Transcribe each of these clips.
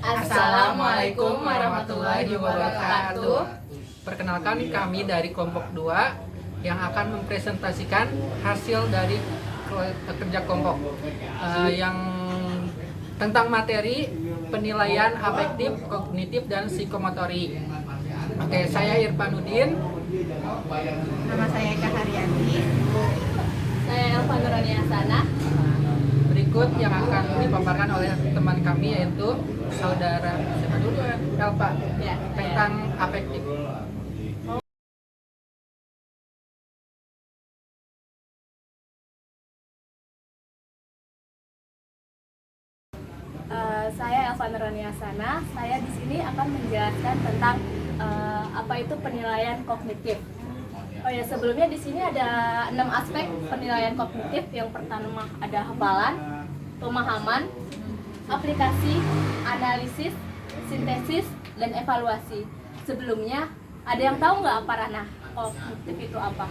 Assalamualaikum warahmatullahi wabarakatuh. Perkenalkan, kami dari kelompok 2 yang akan mempresentasikan hasil dari kerja kelompok yang tentang materi penilaian afektif, kognitif, dan psikomotorik. Oke, saya Irfanuddin. Nama saya Eka Haryati. Saya Elva Nurani Hasanah. Berikut yang akan dipaparkan oleh teman kami yaitu saudara siapa dulu ya? Elva, Ya, tentang afektif. Saya Elva Nurani Hasanah. Saya di sini akan menjelaskan tentang apa itu penilaian kognitif. Oh ya, sebelumnya di sini ada 6 aspek penilaian kognitif. Yang pertama ada hafalan, pemahaman, aplikasi, analisis, sintesis, dan evaluasi. Sebelumnya, ada yang tahu nggak apa ranah kognitif itu apa?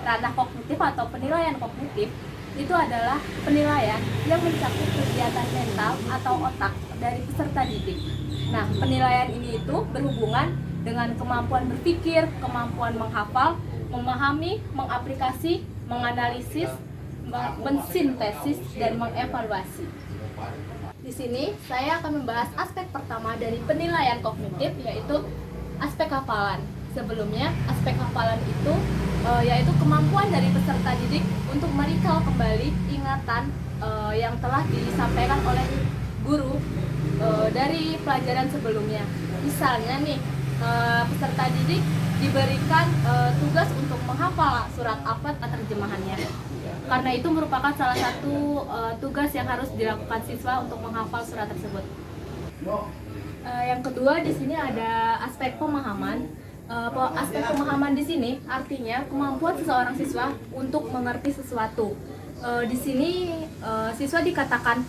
Ranah kognitif atau penilaian kognitif itu adalah penilaian yang mencakup kegiatan mental atau otak dari peserta didik. Nah, penilaian ini itu berhubungan dengan kemampuan berpikir, kemampuan menghafal, memahami, mengaplikasi, menganalisis, mensintesis, dan mengevaluasi. Di sini saya akan membahas aspek pertama dari penilaian kognitif, yaitu aspek hafalan. Sebelumnya, aspek hafalan itu yaitu kemampuan dari peserta didik untuk merecall kembali ingatan yang telah disampaikan oleh guru dari pelajaran sebelumnya. Misalnya nih, peserta didik diberikan tugas untuk menghafal surat Al-Fatihah terjemahannya. Karena itu merupakan salah satu tugas yang harus dilakukan siswa untuk menghafal surat tersebut. Yang kedua, di sini ada aspek pemahaman. Aspek pemahaman di sini artinya kemampuan seseorang siswa untuk mengerti sesuatu. Di sini siswa dikatakan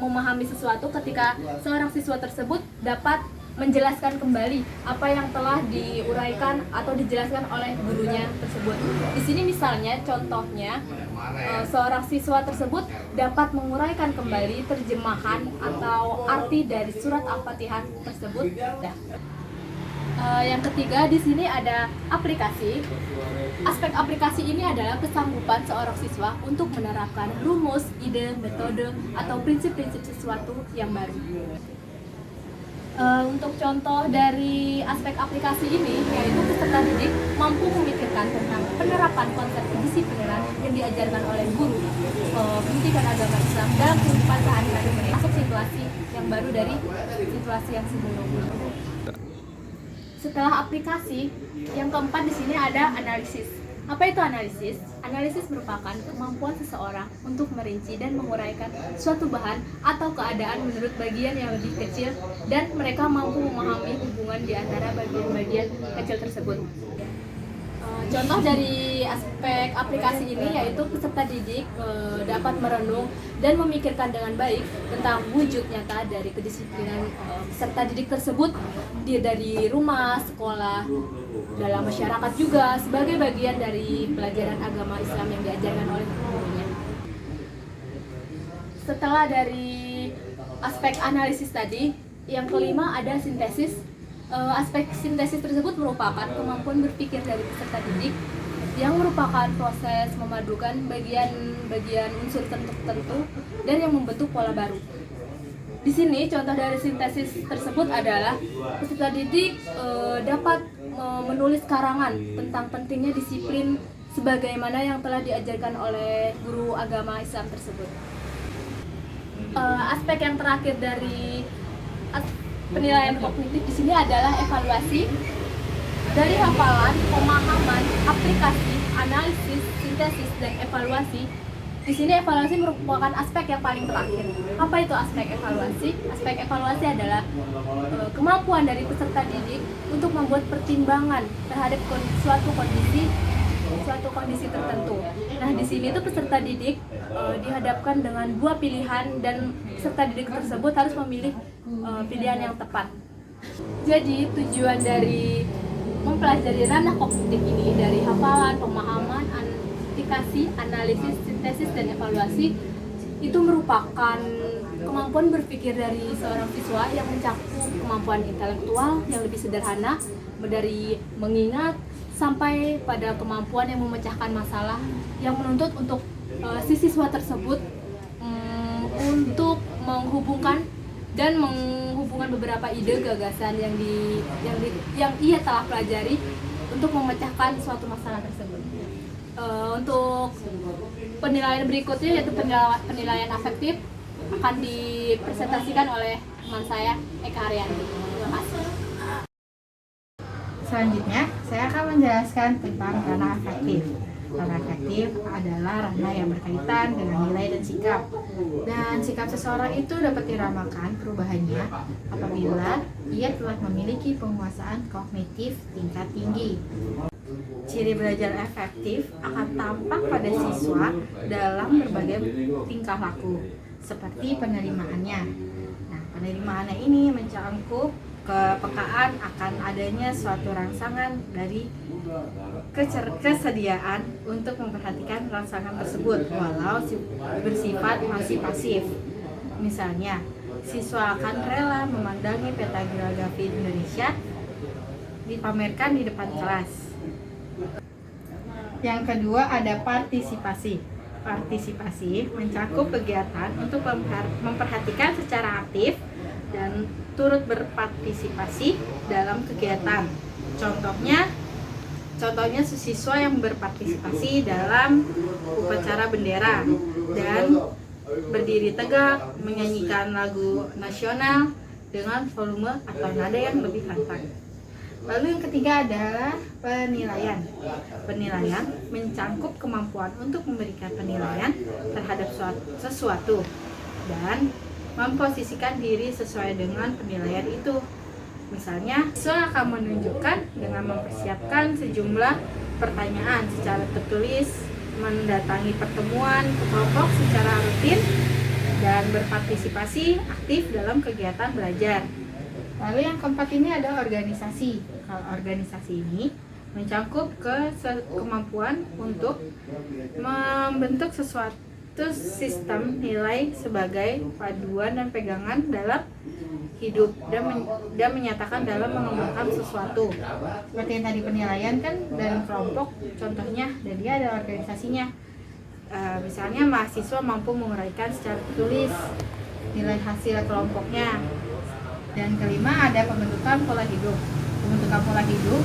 memahami sesuatu ketika seorang siswa tersebut dapat menjelaskan kembali apa yang telah diuraikan atau dijelaskan oleh gurunya tersebut. Di sini misalnya contohnya seorang siswa tersebut dapat menguraikan kembali terjemahan atau arti dari surat Al-Fatihah tersebut. Yang ketiga, di sini ada aplikasi. Aspek aplikasi ini adalah kesanggupan seorang siswa untuk menerapkan rumus, ide, metode, atau prinsip-prinsip sesuatu yang baru. Untuk contoh dari aspek aplikasi ini, yaitu peserta didik mampu memikirkan tentang penerapan konsep kedisiplinan yang diajarkan oleh guru pendidikan agama Islam dalam kehidupan sehari-hari masuk situasi yang baru dari situasi yang sebelumnya. Setelah aplikasi, yang keempat di sini ada analisis. Apa itu analisis? Analisis merupakan kemampuan seseorang untuk merinci dan menguraikan suatu bahan atau keadaan menurut bagian yang lebih kecil, dan mereka mampu memahami hubungan di antara bagian-bagian kecil tersebut. Contoh dari aspek aplikasi ini yaitu peserta didik dapat merenung dan memikirkan dengan baik tentang wujud nyata dari kedisiplinan peserta didik tersebut dari rumah, sekolah, dalam masyarakat juga sebagai bagian dari pelajaran agama Islam yang diajarkan oleh gurunya. Setelah dari aspek analisis tadi, yang kelima ada sintesis. Aspek sintesis tersebut merupakan kemampuan berpikir dari peserta didik yang merupakan proses memadukan bagian-bagian unsur tertentu dan yang membentuk pola baru. Di sini contoh dari sintesis tersebut adalah peserta didik dapat menulis karangan tentang pentingnya disiplin sebagaimana yang telah diajarkan oleh guru agama Islam tersebut. Aspek yang terakhir dari penilaian kognitif di sini adalah evaluasi. Dari hafalan, pemahaman, aplikasi, analisis, sintesis, dan evaluasi. Di sini evaluasi merupakan aspek yang paling terakhir. Apa itu aspek evaluasi? Aspek evaluasi adalah kemampuan dari peserta didik untuk membuat pertimbangan terhadap suatu kondisi tertentu. Nah, di sini tuh peserta didik dihadapkan dengan dua pilihan dan peserta didik tersebut harus memilih pilihan yang tepat. Jadi tujuan dari mempelajari ranah kognitif ini dari hafalan, pemahaman, aplikasi, analisis, sintesis, dan evaluasi itu merupakan kemampuan berpikir dari seorang siswa yang mencakup kemampuan intelektual yang lebih sederhana, dari mengingat sampai pada kemampuan yang memecahkan masalah, yang menuntut untuk si siswa tersebut untuk menghubungkan beberapa ide gagasan yang ia telah pelajari untuk memecahkan suatu masalah tersebut. Untuk penilaian berikutnya yaitu penilaian afektif akan dipresentasikan oleh teman saya Eka Haryanti. Terima kasih. Selanjutnya, saya akan menjelaskan tentang ranah afektif. Ranah afektif adalah ranah yang berkaitan dengan nilai dan sikap. Dan sikap seseorang itu dapat diramalkan perubahannya apabila ia telah memiliki penguasaan kognitif tingkat tinggi. Ciri belajar efektif akan tampak pada siswa dalam berbagai tingkah laku, seperti penerimaannya. Nah, penerimaannya ini mencakup kepekaan akan adanya suatu rangsangan dari kesediaan untuk memperhatikan rangsangan tersebut walau bersifat masih pasif. Misalnya, siswa akan rela memandangi peta geografi Indonesia dipamerkan di depan kelas. Yang kedua ada partisipasi. Partisipasi mencakup kegiatan untuk memperhatikan secara aktif dan turut berpartisipasi dalam kegiatan. Contohnya siswa yang berpartisipasi dalam upacara bendera dan berdiri tegak menyanyikan lagu nasional dengan volume atau nada yang lebih lantang. Lalu yang ketiga adalah penilaian. Penilaian mencakup kemampuan untuk memberikan penilaian terhadap sesuatu dan memposisikan diri sesuai dengan penilaian itu. Misalnya, siswa akan menunjukkan dengan mempersiapkan sejumlah pertanyaan secara tertulis, mendatangi pertemuan kelompok secara rutin, dan berpartisipasi aktif dalam kegiatan belajar. Lalu yang keempat ini ada organisasi. Kalau organisasi ini mencakup kemampuan untuk membentuk sesuatu sistem nilai sebagai paduan dan pegangan dalam hidup dan menyatakan dalam mengembangkan sesuatu. Seperti yang tadi penilaian kan dan kelompok, contohnya dan dia ada organisasinya. Misalnya mahasiswa mampu menguraikan secara tertulis nilai hasil kelompoknya. Dan kelima ada pembentukan pola hidup. Pembentukan pola hidup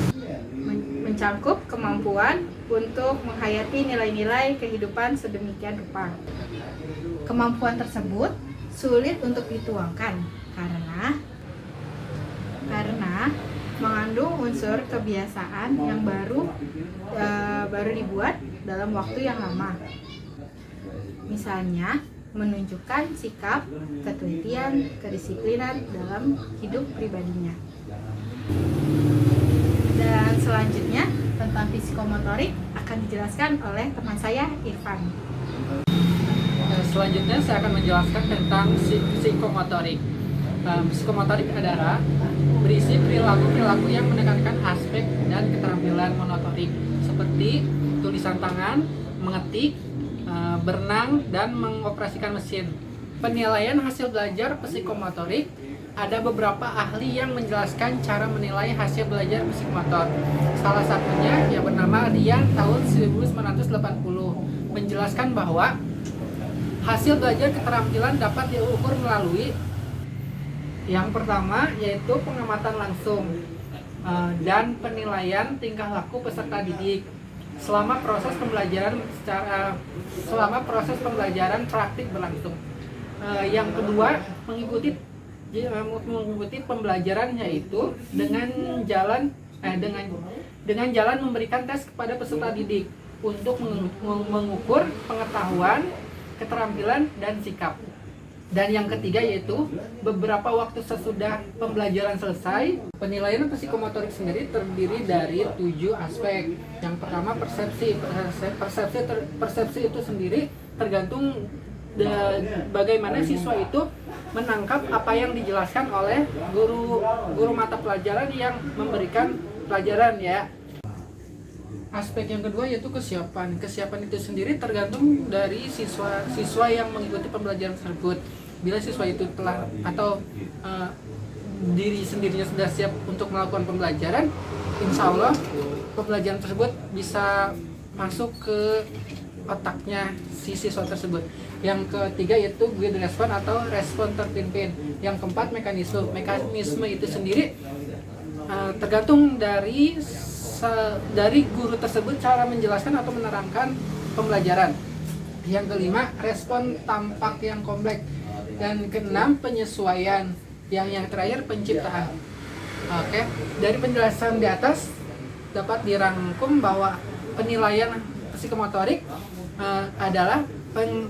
mencakup kemampuan untuk menghayati nilai-nilai kehidupan sedemikian rupa. Kemampuan tersebut sulit untuk dituangkan karena mengandung unsur kebiasaan yang baru dibuat dalam waktu yang lama. Misalnya, menunjukkan sikap, ketelitian, kedisiplinan dalam hidup pribadinya. Dan selanjutnya tentang psikomotorik akan dijelaskan oleh teman saya Irfan. Selanjutnya saya akan menjelaskan tentang psikomotorik. Psikomotorik adalah berisi perilaku yang menekankan aspek dan keterampilan motorik seperti tulisan tangan, mengetik, berenang, dan mengoperasikan mesin. Penilaian hasil belajar psikomotorik, ada beberapa ahli yang menjelaskan cara menilai hasil belajar psikomotor. Salah satunya yang bernama Rian tahun 1980 menjelaskan bahwa hasil belajar keterampilan dapat diukur melalui yang pertama yaitu pengamatan langsung dan penilaian tingkah laku peserta didik selama proses pembelajaran praktik berlangsung. Yang kedua, mengikuti pembelajaran yaitu dengan jalan memberikan tes kepada peserta didik untuk mengukur pengetahuan, keterampilan, dan sikap. Dan yang ketiga yaitu beberapa waktu sesudah pembelajaran selesai. Penilaian psikomotorik sendiri terdiri dari 7 aspek. Yang pertama persepsi. Persepsi itu sendiri tergantung bagaimana siswa itu menangkap apa yang dijelaskan oleh guru mata pelajaran yang memberikan pelajaran ya. Aspek yang kedua yaitu kesiapan. Kesiapan itu sendiri tergantung dari siswa yang mengikuti pembelajaran tersebut. bila siswa itu telah atau diri sendirinya sudah siap untuk melakukan pembelajaran, insya Allah pembelajaran tersebut bisa masuk ke otaknya si siswa tersebut. Yang ketiga yaitu guide response atau respon terpimpin. Yang keempat mekanisme itu sendiri tergantung dari guru tersebut cara menjelaskan atau menerangkan pembelajaran. Yang kelima respon tampak yang kompleks. Dan keenam penyesuaian. Yang terakhir penciptaan. Oke, dari penjelasan di atas dapat dirangkum bahwa penilaian psikomotorik adalah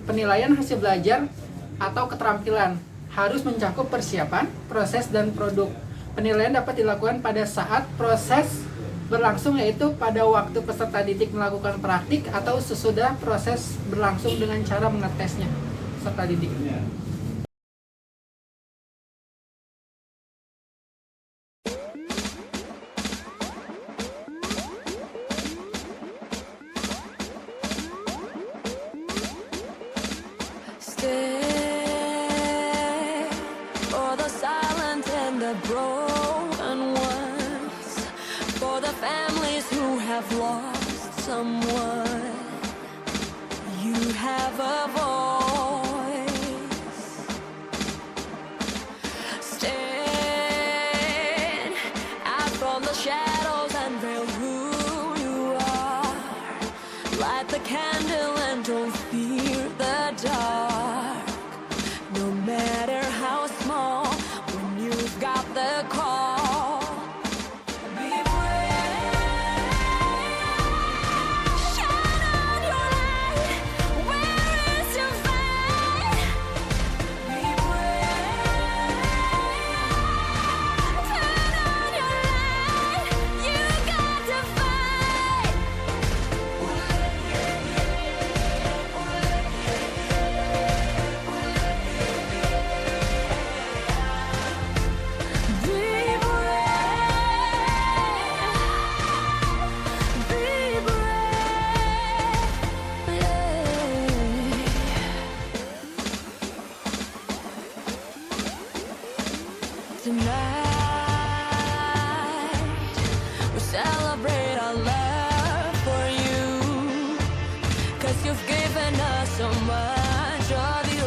penilaian hasil belajar atau keterampilan, harus mencakup persiapan, proses, dan produk. Penilaian dapat dilakukan pada saat proses berlangsung, yaitu pada waktu peserta didik melakukan praktik atau sesudah proses berlangsung dengan cara mengetesnya peserta didik. For the silent and the broken ones, for the families who have lost someone, you have a voice. Stand out from the shadows and reveal who you are. Light the candle and don't fear the dark. No matter how small, when you've got the call, be brave. Shine on your light. Where is your fight? Be brave. Turn on your light. You got to fight. Be brave. Be brave. Tonight we celebrate our love for you, 'cause you've given us so much of you.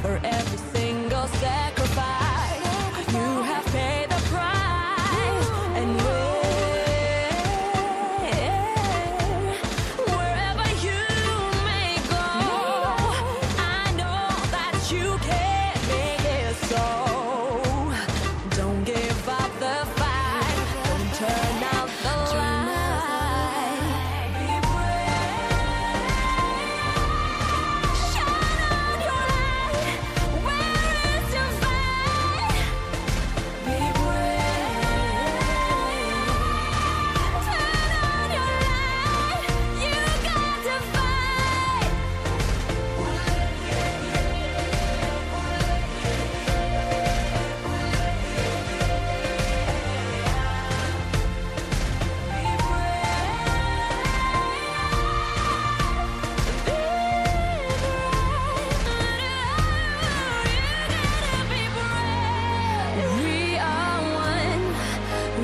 For every single sacrifice, you have paid the price. And wherever you may go, I know that you can make it so. Don't give up the fight. Don't turn out the light. Be brave. Shine on your light. Where is your fight? Be brave. Turn on your light. You got to fight. We are one,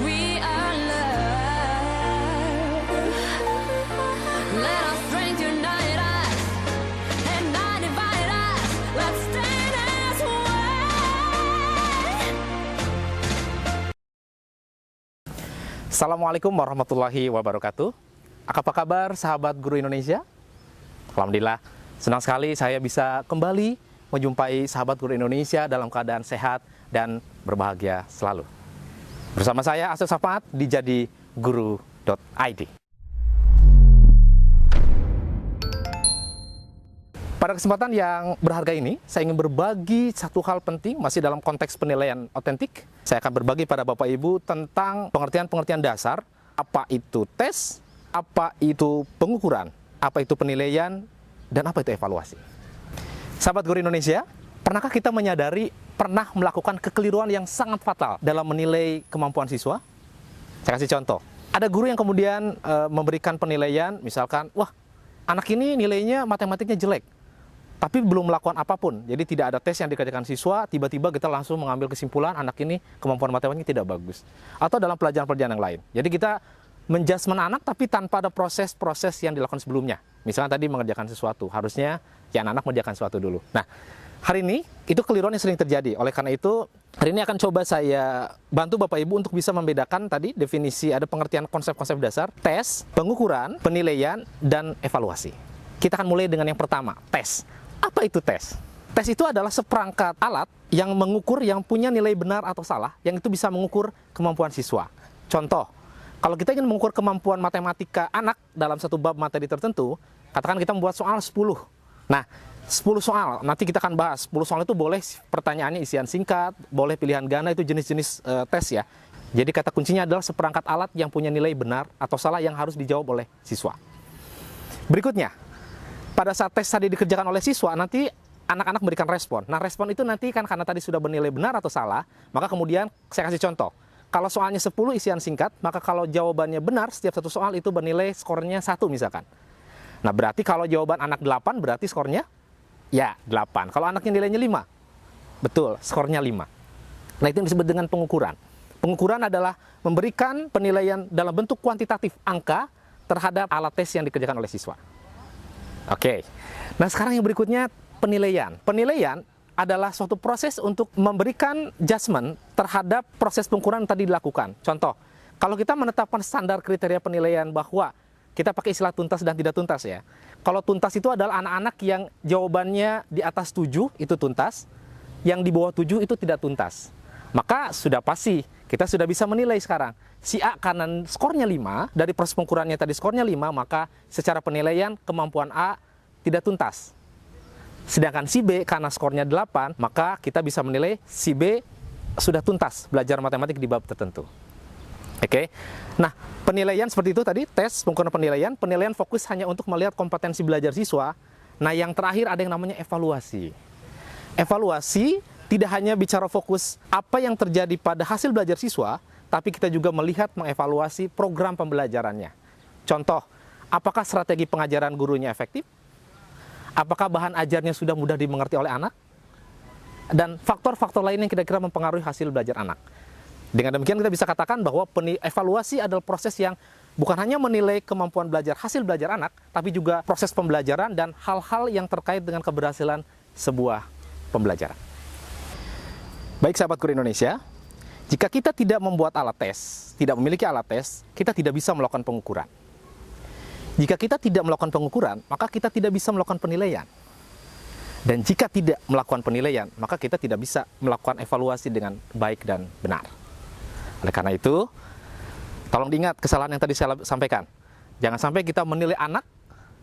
we are love. Let our strength unite us and not divide us. Let's stand as one. Assalamualaikum warahmatullahi wabarakatuh. Apa kabar sahabat guru Indonesia? Alhamdulillah, senang sekali saya bisa kembali menjumpai sahabat guru Indonesia dalam keadaan sehat dan berbahagia selalu. Bersama saya Asep Safaat di jadiguru.id. Pada kesempatan yang berharga ini, saya ingin berbagi satu hal penting masih dalam konteks penilaian otentik. Saya akan berbagi pada Bapak Ibu tentang pengertian-pengertian dasar, apa itu tes, apa itu pengukuran, apa itu penilaian, dan apa itu evaluasi. Sahabat guru Indonesia, pernahkah kita menyadari pernah melakukan kekeliruan yang sangat fatal dalam menilai kemampuan siswa? Saya kasih contoh. Ada guru yang kemudian memberikan penilaian, misalkan, wah, anak ini nilainya matematiknya jelek. tapi belum melakukan apapun. Jadi tidak ada tes yang dikerjakan siswa, tiba-tiba kita langsung mengambil kesimpulan anak ini kemampuan matematikanya tidak bagus. Atau dalam pelajaran-pelajaran yang lain. Jadi kita menjudgment anak tapi tanpa ada proses-proses yang dilakukan sebelumnya. Misalnya tadi mengerjakan sesuatu, harusnya ya anak-anak mengerjakan sesuatu dulu. Nah, hari ini itu keliruan yang sering terjadi. Oleh karena itu, hari ini akan coba saya bantu Bapak Ibu untuk bisa membedakan tadi definisi, ada pengertian konsep-konsep dasar, tes, pengukuran, penilaian, dan evaluasi. Kita akan mulai dengan yang pertama, tes. Apa itu tes? Tes itu adalah seperangkat alat yang mengukur, yang punya nilai benar atau salah, yang itu bisa mengukur kemampuan siswa. Contoh, kalau kita ingin mengukur kemampuan matematika anak dalam satu bab materi tertentu, katakan kita membuat soal 10. Nah, 10 soal, nanti kita akan bahas. 10 soal itu boleh pertanyaannya isian singkat, boleh pilihan ganda, itu jenis-jenis tes ya. Jadi kata kuncinya adalah seperangkat alat yang punya nilai benar atau salah yang harus dijawab oleh siswa. Berikutnya, pada saat tes tadi dikerjakan oleh siswa, nanti anak-anak memberikan respon. Nah, respon itu nanti kan karena tadi sudah bernilai benar atau salah, maka kemudian saya kasih contoh. Kalau soalnya 10 isian singkat, maka kalau jawabannya benar, setiap satu soal itu bernilai skornya 1 misalkan. Nah, berarti kalau jawaban anak 8, berarti skornya ya 8. Kalau anaknya nilainya 5, betul, skornya 5. Nah, itu yang disebut dengan pengukuran. Pengukuran adalah memberikan penilaian dalam bentuk kuantitatif, angka, terhadap alat tes yang dikerjakan oleh siswa. Oke, nah sekarang yang berikutnya penilaian. Penilaian adalah suatu proses untuk memberikan judgement terhadap proses pengukuran yang tadi dilakukan. Contoh, kalau kita menetapkan standar kriteria penilaian bahwa kita pakai istilah tuntas dan tidak tuntas ya. Kalau tuntas itu adalah anak-anak yang jawabannya di atas 7 itu tuntas, yang di bawah 7 itu tidak tuntas. Maka sudah pasti kita sudah bisa menilai sekarang. Si A karena skornya 5, dari proses pengukurannya tadi skornya 5, maka secara penilaian kemampuan A tidak tuntas. Sedangkan si B karena skornya 8, maka kita bisa menilai si B sudah tuntas belajar matematik di bab tertentu. Oke. Nah, penilaian seperti itu tadi, tes, pengukuran penilaian fokus hanya untuk melihat kompetensi belajar siswa. Nah, yang terakhir ada yang namanya evaluasi. Evaluasi tidak hanya bicara fokus apa yang terjadi pada hasil belajar siswa, tapi kita juga melihat mengevaluasi program pembelajarannya. Contoh, apakah strategi pengajaran gurunya efektif? Apakah bahan ajarnya sudah mudah dimengerti oleh anak? Dan faktor-faktor lain yang kira-kira mempengaruhi hasil belajar anak. Dengan demikian kita bisa katakan bahwa evaluasi adalah proses yang bukan hanya menilai kemampuan belajar, hasil belajar anak, tapi juga proses pembelajaran dan hal-hal yang terkait dengan keberhasilan sebuah pembelajaran. Baik sahabat Guru Indonesia, jika kita tidak membuat alat tes, tidak memiliki alat tes, kita tidak bisa melakukan pengukuran. Jika kita tidak melakukan pengukuran, maka kita tidak bisa melakukan penilaian. Dan jika tidak melakukan penilaian, maka kita tidak bisa melakukan evaluasi dengan baik dan benar. Oleh karena itu, tolong diingat kesalahan yang tadi saya sampaikan. Jangan sampai kita menilai anak,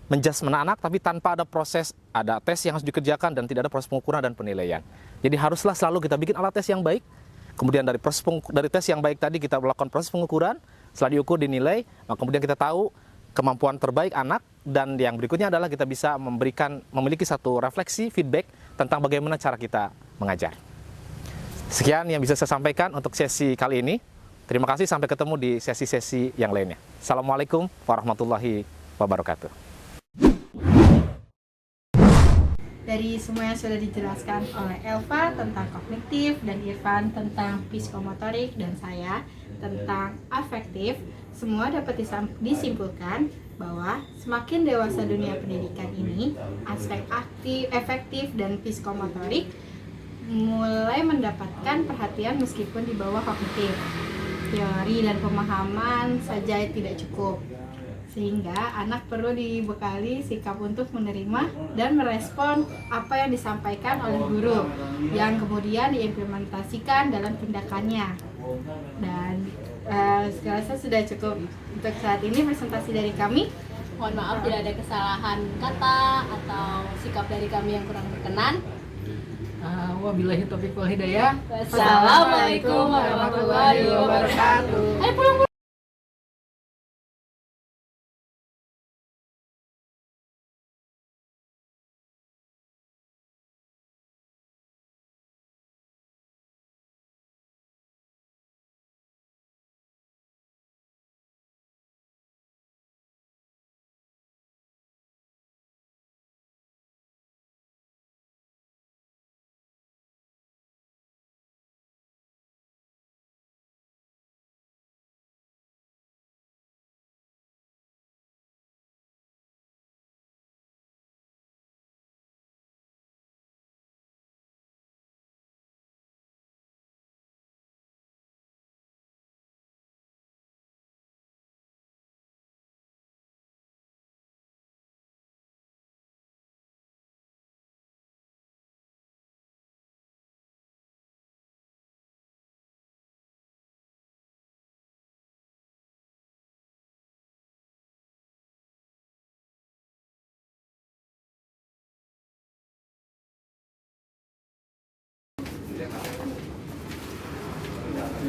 menjudgment anak, tapi tanpa ada proses, ada tes yang harus dikerjakan dan tidak ada proses pengukuran dan penilaian. Jadi haruslah selalu kita bikin alat tes yang baik, kemudian dari tes yang baik tadi kita melakukan proses pengukuran, setelah diukur dinilai, maka kemudian kita tahu kemampuan terbaik anak, dan yang berikutnya adalah kita bisa memiliki satu refleksi, feedback tentang bagaimana cara kita mengajar. Sekian yang bisa saya sampaikan untuk sesi kali ini. Terima kasih, sampai ketemu di sesi-sesi yang lainnya. Assalamualaikum warahmatullahi wabarakatuh. Dari semua yang sudah dijelaskan oleh Elva tentang kognitif dan Irfan tentang psikomotorik dan saya tentang afektif, semua dapat disimpulkan bahwa semakin dewasa dunia pendidikan ini, aspek efektif dan psikomotorik mulai mendapatkan perhatian meskipun di bawah kognitif. Teori dan pemahaman saja tidak cukup, sehingga anak perlu dibekali sikap untuk menerima dan merespon apa yang disampaikan oleh guru yang kemudian diimplementasikan dalam tindakannya. Dan saya rasa sudah cukup untuk saat ini presentasi dari kami. Mohon maaf bila ada kesalahan kata atau sikap dari kami yang kurang berkenan. Wabillahi taufiq wal hidayah. Wassalamualaikum warahmatullahi wabarakatuh. Ayo pulang.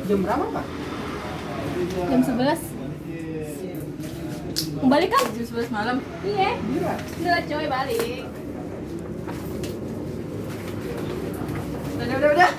Jam berapa, Pak? Jam 11. Mau balik kan? Jam 11 malam. Iya. Iya. Udah coy balik. Udah.